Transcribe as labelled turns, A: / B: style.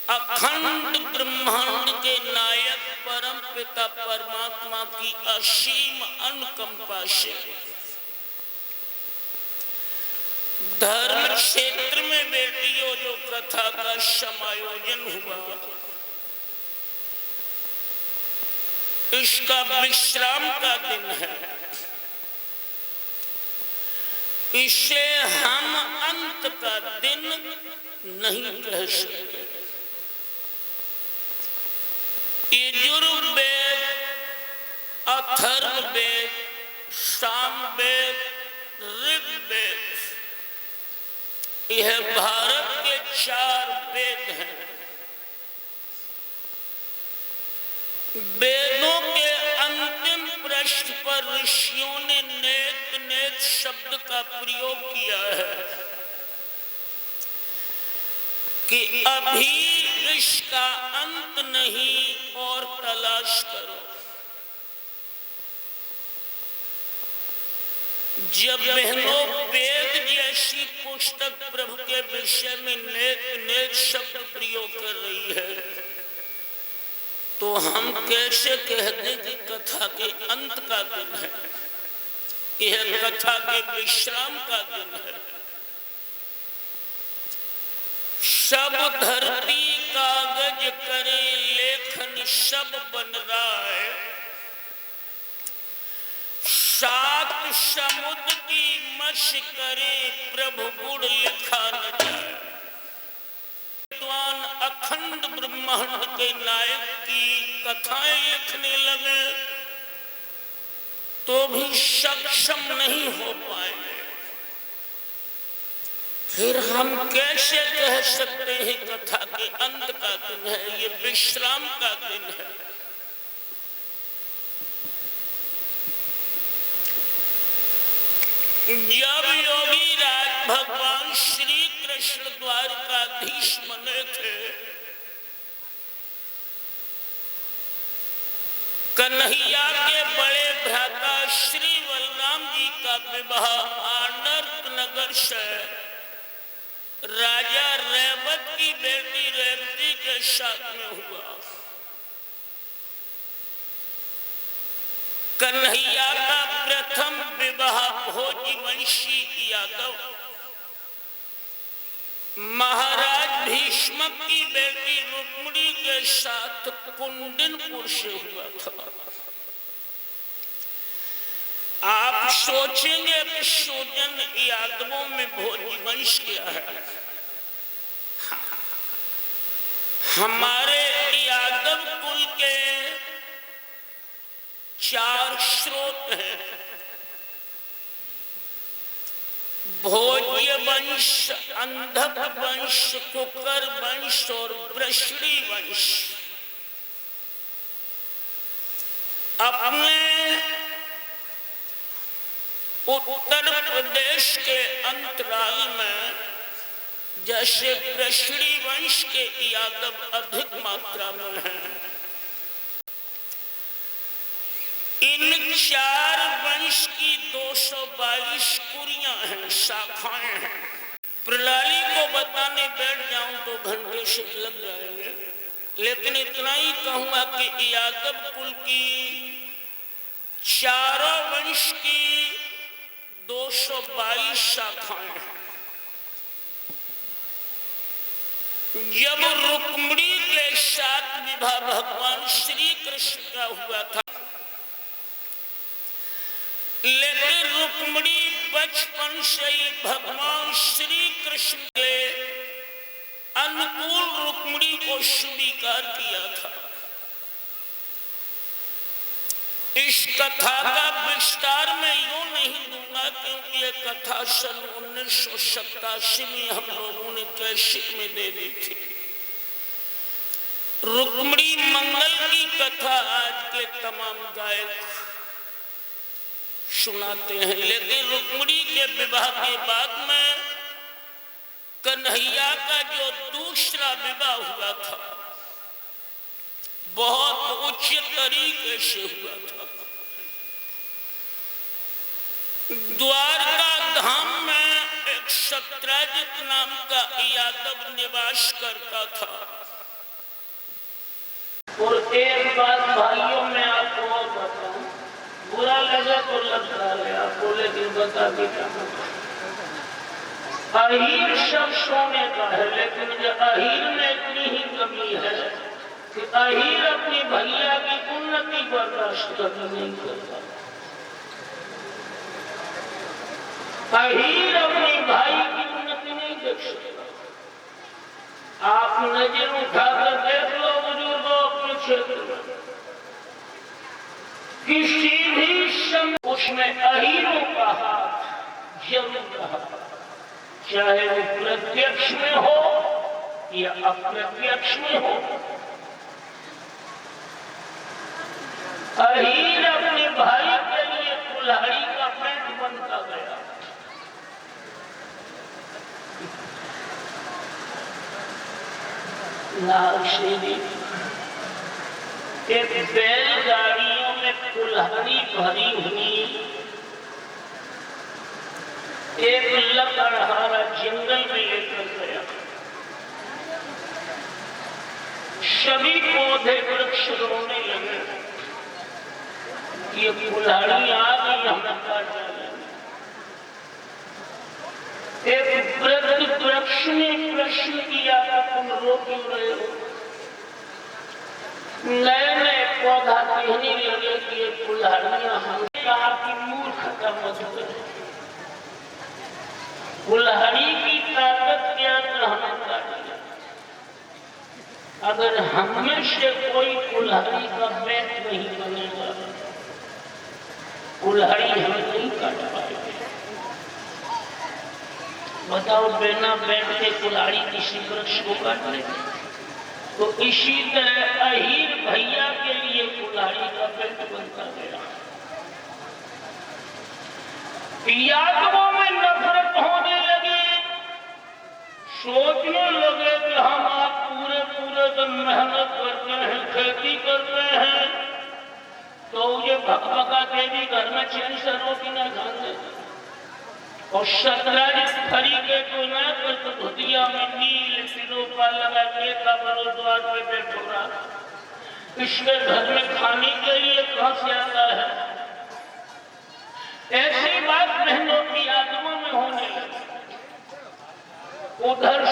A: अखंड ब्रह्मांड के नायक परम पिता परमात्मा की असीम अनुकंपा से धर्म क्षेत्र में बेटियों जो कथा का समायोजन हुआ, इसका विश्राम का दिन है। इसे हम अंत का दिन नहीं कह सकते। यजुर्वेद, अथर्ववेद, सामवेद, ऋग्वेद, यह भारत के 4 वेद हैं। वेदों के अंतिम पृष्ठ पर ऋषियों ने नेत नेत शब्द का प्रयोग किया है कि अभी इसका अंत नहीं और तलाश करो। जब बहनों वेद जैसी पुस्तक प्रभु के विषय में नेत नेत शब्द प्रयोग कर रही है, तो हम कैसे कह दें कि कथा के अंत का दिन है? यह कथा के विश्राम का दिन है। सब धरती कागज करे लेखन सब बन रहा है, 7 समुद्र की मत्स्य करे प्रभु गुण लिखा न जाए। विद्वान अखंड ब्रह्मांड के नायक की कथाएं लिखने लगे तो भी सक्षम नहीं हो पाएंगे। फिर हम कैसे कह सकते हैं कथा के अंत का दिन है, ये विश्राम का दिन है? जब योगी राज भगवान श्री कृष्ण द्वारकाधीश बने थे, कन्हैया के बड़े भ्राता श्री बलराम जी का विवाह आनर्त नगर से राजा रेवत की बेटी रेवती के साथ में हुआ। कन्हैया का प्रथम विवाह भोजवंशी यादव महाराज भीष्म की बेटी रुक्मिणी के साथ कुंडनपुर से हुआ था। आप सोचेंगे कि सुजन यादवों में भोजवंश क्या है? हमारे यादव कुल के 4 स्रोत हैं: भोज्य वंश, अंधक वंश, कुकर वंश और वृष्णि वंश। अपने उत्तर प्रदेश के अंतराल में जैसे वृष्णि वंश के यादव अधिक मात्रा में हैं, इन 4 वंश की 222 कुरियां हैं, शाखाएं हैं। प्रणाली को बताने बैठ जाऊं तो घंटे से लग जाएंगे, लेकिन इतना ही कहूंगा कि यादव कुल की 4 वंश की 222 शाखाएं हैं। जब रुक्मिणी के साथ विवाह भगवान श्री कृष्ण का हुआ था, लेकिन रुक्मिणी बचपन से ही भगवान श्री कृष्ण के अनुकूल रुक्मिणी को स्वीकार किया था। इस कथा का विस्तार में यूं नहीं दूंगा क्योंकि यह कथा सन 1987 में हम लोगों ने कैसेट में दे दी थी। रुक्मिणी मंगल की कथा आज के तमाम गायक सुनाते हैं, लेकिन रुक्मिणी के विवाह के बाद में कन्हैया का जो दूसरा विवाह हुआ था बहुत उच्च तरीके से हुआ था। द्वारका धाम में एक सत्राजित नाम का यादव निवास करता था। और एक बात भाइयों में आपको और बताऊं, बुरा लगे तो लग डाले आपको, लेकिन बता भी क्या अहीर सब सोने का है, लेकिन जो अहीर में इतनी ही कमी है कि अहीर अपनी भैया की उन्नति बर्दाश्त करना नहीं करता। अहीर अपनी भाई की उन्नति नहीं देख सकता। आप नजर उठाकर देख लो बुजुर्गों अपने क्षेत्र में, किसी भी समय उसमें अहीरों का हाथ जरूर रहा, चाहे वो प्रत्यक्ष में हो या अप्रत्यक्ष में हो। अहीर अपने भाई के लिए कुल्हाड़ी का पेट बनता गया। नागशेरी एक बैलगाड़ियों में कुल्हाड़ी भरी हुई एक लकड़हारा जंगल में लेकर गया। सभी पौधे वृक्ष रोने लगे, ये कुल्हाड़ी आ गई, हमें काट डालेंगे। एक वृद्ध वृक्ष ने प्रश्न किया कि तुम रो क्यों रहे हो? नए नए पौधा कहने लगे कि ये कुल्हाड़ियां, हमने कहा कि मूर्खता मत करो, कुल्हाड़ी की ताकत क्या ग्रहण कर, अगर हमें से कोई कुल्हाड़ी का बैट नहीं बनेगा, कुल्हाड़ी हमें नहीं काट पाएगी। बताओ, बिना बैट के कुल्हाड़ी किसी वृक्ष को काट ले? तो इसी तरह अहीर भैया के लिए कुल्हाड़ी का बैट बनता गया। यादवों में नफरत होने लगी, सोचने लगे कि हम आप पूरे पूरे दिन मेहनत करते हैं, खेती करते हैं, तो ये भगभगा देवी घर में चैन से रोटी न खाते, और शतरंज तरीके को न कर धुतिया में नील सिरोपा लगा के कब्र द्वार पे बैठो रहा। इसके घर में खाने के लिए कहां से आता है? ऐसी बात बहनों की आत्मा में होने लगी। उधर